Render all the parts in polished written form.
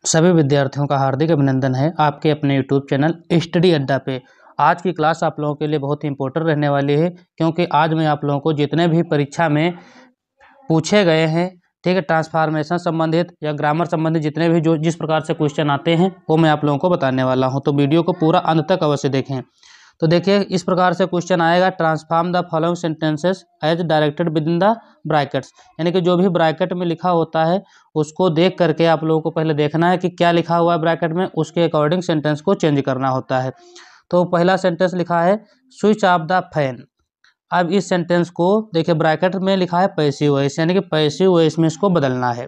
सभी विद्यार्थियों का हार्दिक अभिनंदन है आपके अपने यूट्यूब चैनल स्टडी अड्डा पे। आज की क्लास आप लोगों के लिए बहुत ही इंपॉर्टेंट रहने वाली है, क्योंकि आज मैं आप लोगों को जितने भी परीक्षा में पूछे गए हैं, ठीक है, ट्रांसफॉर्मेशन संबंधित या ग्रामर संबंधित जितने भी जो जिस प्रकार से क्वेश्चन आते हैं वो मैं आप लोगों को बताने वाला हूं। तो वीडियो को पूरा अंत तक अवश्य देखें। तो देखिए, इस प्रकार से क्वेश्चन आएगा, transform the following sentences as directed within the brackets. यानी कि जो भी ब्रैकेट में लिखा होता है उसको देख करके आप लोगों को पहले देखना है कि क्या लिखा हुआ है ब्रैकेट में, उसके अकॉर्डिंग सेंटेंस को चेंज करना होता है। तो पहला सेंटेंस लिखा है स्विच ऑफ द फैन। अब इस सेंटेंस को देखिए, ब्रैकेट में लिखा है पैसिव वॉइस, यानी कि पैसिव वॉइस में इसको बदलना है।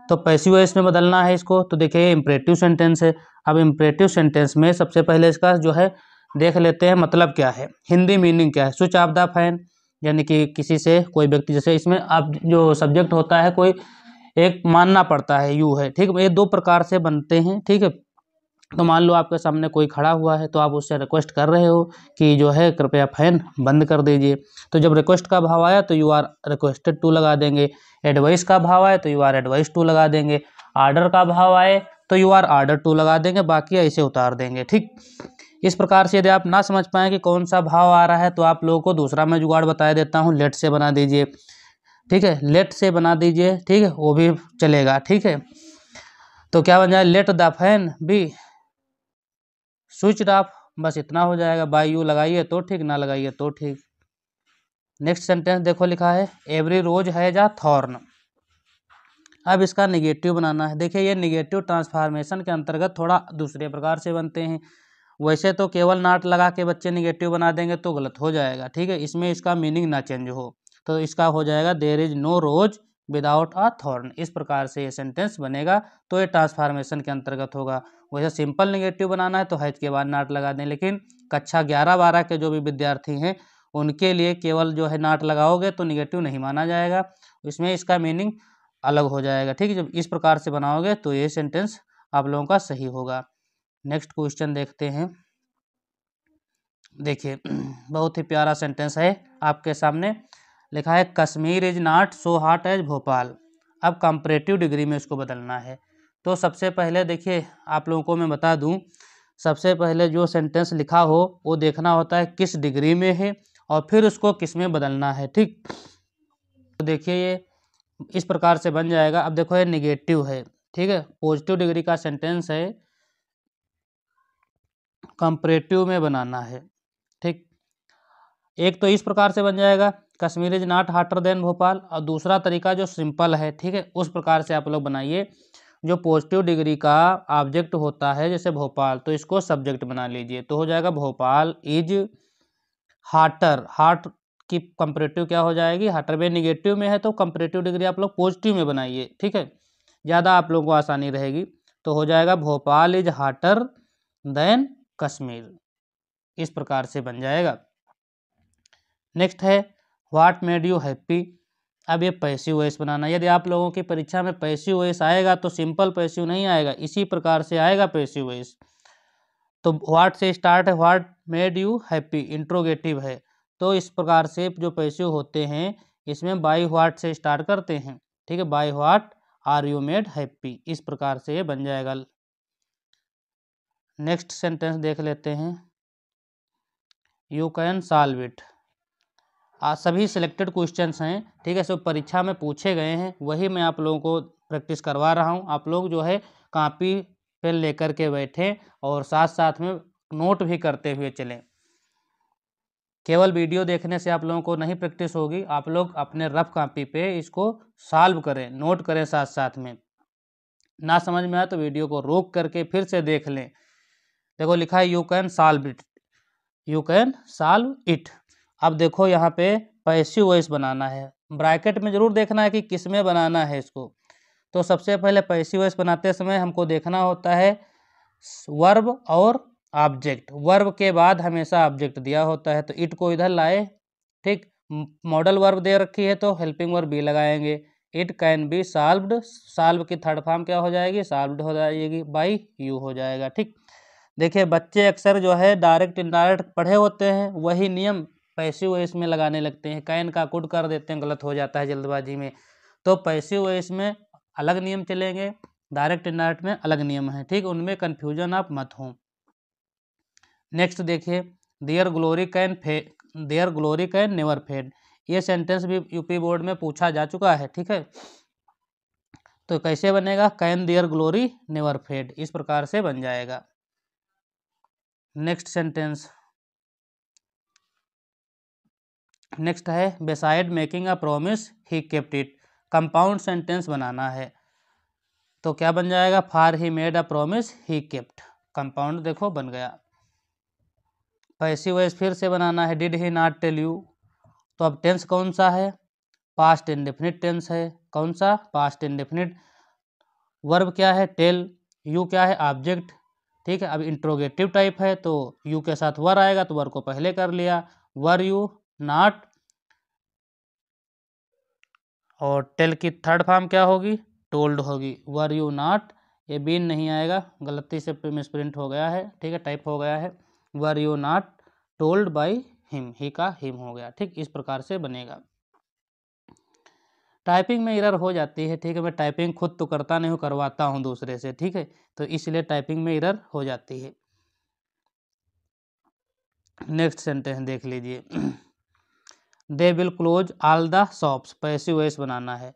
तो पैसिव वॉइस में बदलना है इसको। तो देखिए, इंपरेटिव सेंटेंस है। अब इंपरेटिव सेंटेंस में सबसे पहले इसका जो है देख लेते हैं मतलब क्या है, हिंदी मीनिंग क्या है। स्विच ऑफ द फैन यानी कि किसी से कोई व्यक्ति, जैसे इसमें अब जो सब्जेक्ट होता है कोई एक मानना पड़ता है, यू है, ठीक है। ये दो प्रकार से बनते हैं, ठीक है। तो मान लो आपके सामने कोई खड़ा हुआ है, तो आप उससे रिक्वेस्ट कर रहे हो कि जो है कृपया फैन बंद कर दीजिए। तो जब रिक्वेस्ट का भाव आया तो यू आर रिक्वेस्टेड टू लगा देंगे। एडवाइस का भाव आए तो यू आर एडवाइस टू लगा देंगे। आर्डर का भाव आए तो यू आर आर्डर टू लगा देंगे, बाकी ऐसे उतार देंगे, ठीक। इस प्रकार से यदि आप ना समझ पाएँ कि कौन सा भाव आ रहा है, तो आप लोगों को दूसरा मैं जुगाड़ बता देता हूँ, लेट से बना दीजिए, ठीक है। लेट से बना दीजिए, ठीक है, वो भी चलेगा, ठीक है। तो क्या बन जाए, let the fan be switch off, बस इतना हो जाएगा। बाय यू लगाइए तो ठीक, ना लगाइए तो ठीक। नेक्स्ट सेंटेंस देखो, लिखा है every rose has a thorn. अब इसका निगेटिव बनाना है। देखिए, ये निगेटिव ट्रांसफॉर्मेशन के अंतर्गत थोड़ा दूसरे प्रकार से बनते हैं। वैसे तो केवल नॉट लगा के बच्चे निगेटिव बना देंगे तो गलत हो जाएगा, ठीक है। इसमें इसका मीनिंग ना चेंज हो, तो इसका हो जाएगा there is no rose without a thorn. इस प्रकार से ये सेंटेंस बनेगा, तो ये ट्रांसफॉर्मेशन के अंतर्गत होगा। वैसे सिंपल निगेटिव बनाना है तो हैज के बाद नॉट लगा दें, लेकिन कक्षा 11-12 के जो भी विद्यार्थी हैं उनके लिए केवल जो है नॉट लगाओगे तो निगेटिव नहीं माना जाएगा, इसमें इसका मीनिंग अलग हो जाएगा, ठीक है। जब इस प्रकार से बनाओगे तो ये सेंटेंस आप लोगों का सही होगा। नेक्स्ट क्वेश्चन देखते हैं। देखिए, बहुत ही प्यारा सेंटेंस है आपके सामने। लिखा है Kashmir is not so hot as Bhopal. अब कंपैरेटिव डिग्री में इसको बदलना है। तो सबसे पहले देखिए, आप लोगों को मैं बता दूं, सबसे पहले जो सेंटेंस लिखा हो वो देखना होता है किस डिग्री में है, और फिर उसको किस में बदलना है, ठीक। तो देखिए, ये इस प्रकार से बन जाएगा। अब देखो, ये निगेटिव है, ठीक है, पॉजिटिव डिग्री का सेंटेंस है, कंपैरेटिव में बनाना है, ठीक। एक तो इस प्रकार से बन जाएगा Kashmir is not hotter than Bhopal, और दूसरा तरीका जो सिंपल है, ठीक है, उस प्रकार से आप लोग बनाइए। जो पॉजिटिव डिग्री का ऑब्जेक्ट होता है जैसे भोपाल, तो इसको सब्जेक्ट बना लीजिए, तो हो जाएगा भोपाल इज हाटर। हाट की कंपैरेटिव क्या हो जाएगी, हाटर में निगेटिव में है तो कंपैरेटिव डिग्री आप लोग पॉजिटिव में बनाइए, ठीक है, ज़्यादा आप लोगों को आसानी रहेगी। तो हो जाएगा भोपाल इज हाटर देन कश्मीर, इस प्रकार से बन जाएगा। नेक्स्ट है व्हाट मेड यू हैप्पी। अब ये पैसिव वॉइस बनाना। यदि आप लोगों की परीक्षा में पैसिव वॉइस आएगा तो सिंपल पैसिव नहीं आएगा, इसी प्रकार से आएगा पैसिव वॉइस। तो व्हाट से स्टार्ट है, what made you happy, interrogative है। तो इस प्रकार से जो पैसिव होते हैं इसमें बाय व्हाट से स्टार्ट करते हैं, ठीक है, by what are you made happy, इस प्रकार से ये बन जाएगा। नेक्स्ट सेंटेंस देख लेते हैं, यू कैन सॉल्व इट। सभी सिलेक्टेड क्वेश्चंस हैं, ठीक है, सब परीक्षा में पूछे गए हैं, वही मैं आप लोगों को प्रैक्टिस करवा रहा हूं। आप लोग जो है कॉपी पेन लेकर के बैठें और साथ साथ में नोट भी करते हुए चलें। केवल वीडियो देखने से आप लोगों को नहीं प्रैक्टिस होगी, आप लोग अपने रफ कॉपी पे इसको सॉल्व करें, नोट करें साथ साथ में। ना समझ में आए तो वीडियो को रोक करके फिर से देख लें। देखो, लिखा है you can solve it, you can solve it. अब देखो, यहाँ पे पैसिव वॉइस बनाना है, ब्रैकेट में जरूर देखना है कि किस में बनाना है इसको। तो सबसे पहले पैसिव वॉइस बनाते समय हमको देखना होता है वर्ब और ऑब्जेक्ट। वर्ब के बाद हमेशा ऑब्जेक्ट दिया होता है, तो इट को इधर लाए, ठीक। मॉडल वर्ब दे रखी है तो हेल्पिंग वर्ब बी लगाएंगे। It can be solved, solve की थर्ड फॉर्म क्या हो जाएगी, सॉल्व्ड हो जाएगी, बाई यू हो जाएगा, ठीक। देखिए, बच्चे अक्सर जो है डायरेक्ट इनडायरेक्ट पढ़े होते हैं, वही नियम पैसिव वॉइस में लगाने लगते हैं, कैन का कुड कर देते हैं, गलत हो जाता है जल्दबाजी में। तो पैसिव वॉइस में अलग नियम चलेंगे, डायरेक्ट इनडायरेक्ट में अलग नियम है, ठीक, उनमें कन्फ्यूजन आप मत हो। नेक्स्ट देखिए, their glory can never fade, ये सेंटेंस भी यूपी बोर्ड में पूछा जा चुका है, ठीक है। तो कैसे बनेगा, can there glory never fade, इस प्रकार से बन जाएगा। नेक्स्ट सेंटेंस, नेक्स्ट है beside making a promise he kept it, compound sentence बनाना है। तो क्या बन जाएगा, for he made a promise he kept, compound देखो बन गया। पैसिव वॉइस फिर से बनाना है, did he not tell you, तो अब टेंस कौन सा है, पास्ट इंडेफिनिट टेंस है, कौन सा, पास्ट इंडेफिनिट। वर्ब क्या है, टेल, यू क्या है, ऑब्जेक्ट, ठीक है। अब इंट्रोगेटिव टाइप है तो यू के साथ वर आएगा, तो वर को पहले कर लिया, वर यू नॉट, और टेल की थर्ड फॉर्म क्या होगी, टोल्ड होगी, वर यू नॉट, ये बीन नहीं आएगा, गलती से मिसप्रिंट हो गया है, ठीक है, टाइप हो गया है, were you not told by him, he का हिम हो गया, ठीक, इस प्रकार से बनेगा। टाइपिंग में एरर हो जाती है, ठीक है, मैं टाइपिंग खुद तो करता नहीं हूँ, करवाता हूँ दूसरे से, ठीक है, तो इसलिए टाइपिंग में एरर हो जाती है। नेक्स्ट सेंटेंस देख लीजिए, they will close all the shops, passive voice बनाना है,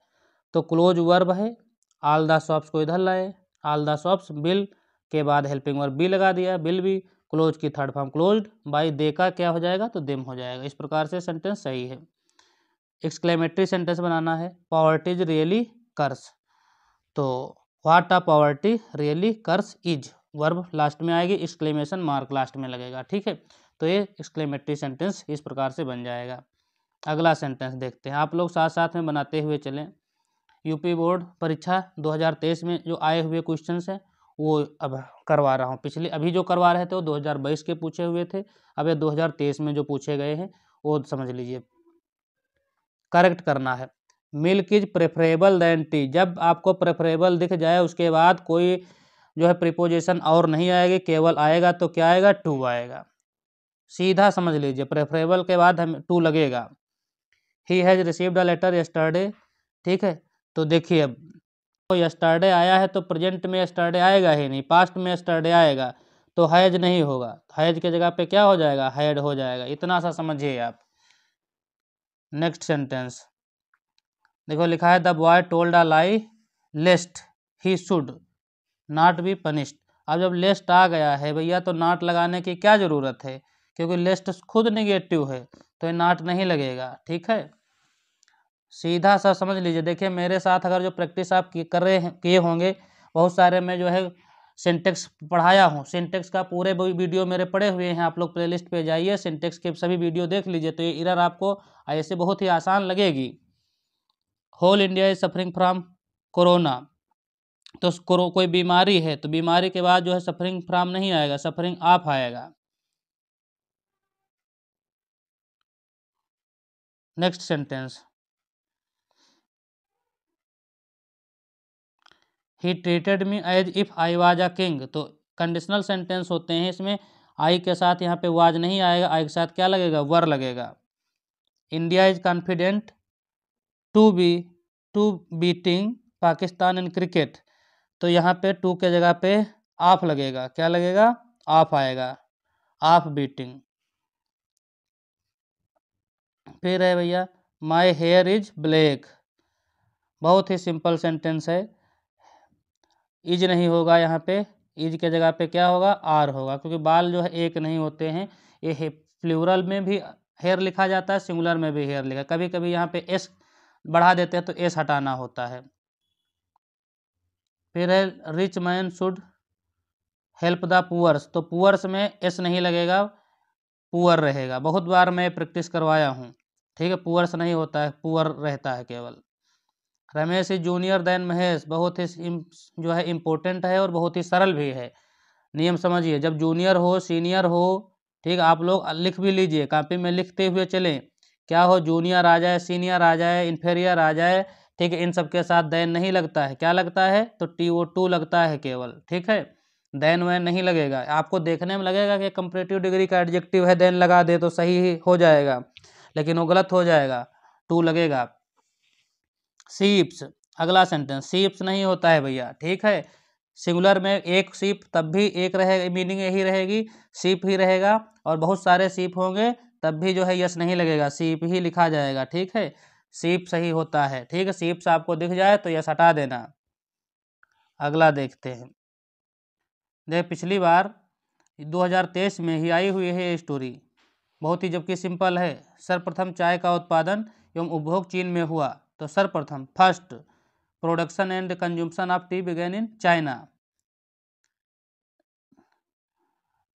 तो क्लोज वर्ब है, ऑल द शॉप्स को इधर लाए, ऑल द शॉप्स, बिल के बाद हेल्पिंग वर्ब बी लगा दिया, बिल भी, क्लोज की थर्ड फॉर्म क्लोज्ड बाई, दे का क्या हो जाएगा, तो देम हो जाएगा, इस प्रकार से सेंटेंस सही है। एक्सक्लेमेटरी सेंटेंस बनाना है, पॉवर्टी इज रियली कर्स, तो what a poverty really curse is, verb last में आएगी, एक्सक्लेमेशन मार्क लास्ट में लगेगा, ठीक है, तो ये एक्सक्लेमेटरी सेंटेंस इस प्रकार से बन जाएगा। अगला सेंटेंस देखते हैं, आप लोग साथ साथ में बनाते हुए चलें। यूपी बोर्ड परीक्षा 2023 में जो आए हुए क्वेश्चंस हैं वो अब करवा रहा हूँ, पिछले अभी जो करवा रहे थे वो 2022 के पूछे हुए थे, अब ये 2023 में जो पूछे गए हैं वो समझ लीजिए, करेक्ट करना है। Milk is preferable than tea, जब आपको प्रेफरेबल दिख जाए उसके बाद कोई जो है प्रीपोजिशन और नहीं आएगी, केवल आएगा तो क्या आएगा, टू आएगा, सीधा समझ लीजिए, प्रेफरेबल के बाद हम टू लगेगा। He has received a letter yesterday, ठीक है, तो देखिए अब तो यस्टरडे आया है तो प्रेजेंट में यस्टरडे आएगा ही नहीं, पास्ट में यस्टरडे आएगा, तो हैज नहीं होगा, हैज के जगह पे क्या हो जाएगा, हैड हो जाएगा, इतना सा समझिए आप। नेक्स्ट सेंटेंस देखो, लिखा है the boy told a lie lest he should not be punished, अब जब लेस्ट आ गया है भैया तो नॉट लगाने की क्या ज़रूरत है, क्योंकि लेस्ट खुद निगेटिव है तो ये नॉट नहीं लगेगा, ठीक है, सीधा सा समझ लीजिए। देखिए मेरे साथ अगर जो प्रैक्टिस आप कर रहे हैं, किए होंगे, बहुत सारे मैं जो है सिंटेक्स पढ़ाया हूँ, सिंटेक्स का पूरे वीडियो मेरे पड़े हुए हैं, आप लोग प्लेलिस्ट पे जाइए, सिंटेक्स के सभी वीडियो देख लीजिए, तो ये एरर आपको ऐसे बहुत ही आसान लगेगी। Whole India is suffering from corona, तो कोई बीमारी है तो बीमारी के बाद जो है सफरिंग फ्रॉम नहीं आएगा, सफरिंग ऑफ आएगा। Next sentence, he treated me as if I was a king, तो कंडीशनल सेंटेंस होते हैं, इसमें आई के साथ यहाँ पे वाज नहीं आएगा, आई के साथ क्या लगेगा, वर लगेगा। India is confident to beating Pakistan in cricket, तो यहाँ पे टू के जगह पे ऑफ लगेगा, क्या लगेगा, ऑफ आएगा, ऑफ बीटिंग। फिर है भैया माई हेयर इज ब्लैक, बहुत ही सिंपल सेंटेंस है, इज नहीं होगा, यहाँ पे इज के जगह पे क्या होगा, आर होगा, क्योंकि बाल जो है एक नहीं होते हैं, ये प्लूरल में भी हेयर लिखा जाता है, सिंगुलर में भी हेयर लिखा, कभी कभी यहाँ पे एस बढ़ा देते हैं तो एस हटाना होता है। फिर है rich man should help the poors, तो पुअर्स में एस नहीं लगेगा, पुअर रहेगा, बहुत बार मैं प्रैक्टिस करवाया हूँ, ठीक है, पुअर्स नहीं होता है, पुअर रहता है केवल। Ramesh is junior then Mahesh, बहुत ही जो है इम्पोर्टेंट है और बहुत ही सरल भी है, नियम समझिए, जब जूनियर हो सीनियर हो, ठीक, आप लोग लिख भी लीजिए, कॉपी में लिखते हुए चलें, क्या हो, जूनियर आ जाए, सीनियर आ जाए, इन्फीरियर आ जाए, ठीक है, इन सब के साथ देन नहीं लगता है, क्या लगता है, तो TO2 लगता है केवल, ठीक है, देन वैन नहीं लगेगा, आपको देखने में लगेगा कि कंपैरेटिव डिग्री का एडजेक्टिव है, देन लगा दे तो सही हो जाएगा, लेकिन वो गलत हो जाएगा, टू लगेगा। शीप्स, अगला सेंटेंस, सीप्स नहीं होता है भैया, ठीक है। सिंगुलर में एक सीप तब भी एक रहे, मीनिंग यही रहेगी, सीप ही रहेगा। और बहुत सारे सीप होंगे तब भी जो है यस नहीं लगेगा, सीप ही लिखा जाएगा, ठीक है। सीप सही होता है, ठीक है। सीप्स आपको दिख जाए तो यस हटा देना। अगला देखते हैं। देख पिछली बार 2023 में ही आई हुई है ये स्टोरी, बहुत ही जबकि सिंपल है। सर्वप्रथम चाय का उत्पादन एवं उपभोग चीन में हुआ। तो सर्वप्रथम first production and consumption of tea began in China.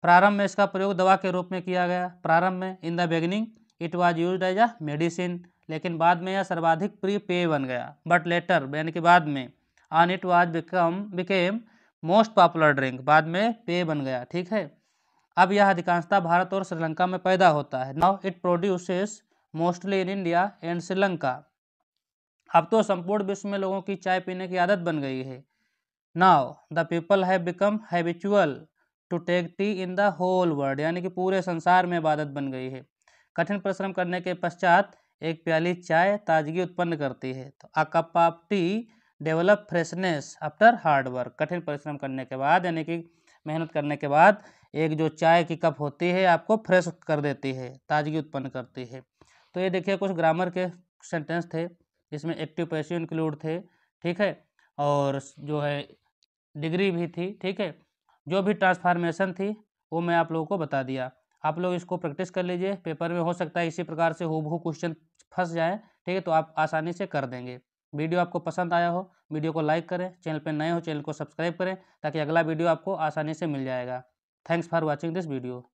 प्रारंभ में इसका प्रयोग दवा के रूप में किया गया। प्रारंभ में in the beginning it was used as a medicine, लेकिन बाद में यह सर्वाधिक प्रिय पेय बन गया। बट लेटर यानी कि बाद में, on it was became most popular drink, बाद में पेय बन गया, ठीक है। अब यह अधिकांशतः भारत और श्रीलंका में पैदा होता है। Now it produces mostly in India and Sri Lanka. अब तो संपूर्ण विश्व में लोगों की चाय पीने की आदत बन गई है। Now the people have become habitual to take tea in the whole world, यानी कि पूरे संसार में आदत बन गई है। कठिन परिश्रम करने के पश्चात एक प्याली चाय ताजगी उत्पन्न करती है। तो a cup of T develop freshness after hard work. कठिन परिश्रम करने के बाद यानी कि मेहनत करने के बाद एक जो चाय की कप होती है आपको फ्रेश कर देती है, ताजगी उत्पन्न करती है। तो ये देखिए कुछ ग्रामर के सेंटेंस थे, इसमें एक्टिव पैसिव इंक्लूड थे, ठीक है। और जो है डिग्री भी थी, ठीक है। जो भी ट्रांसफॉर्मेशन थी वो मैं आप लोगों को बता दिया। आप लोग इसको प्रैक्टिस कर लीजिए, पेपर में हो सकता है इसी प्रकार से हूबहू क्वेश्चन फंस जाए, ठीक है। तो आप आसानी से कर देंगे। वीडियो आपको पसंद आया हो, वीडियो को लाइक करें, चैनल पर नए हो चैनल को सब्सक्राइब करें, ताकि अगला वीडियो आपको आसानी से मिल जाएगा। Thanks for watching this video.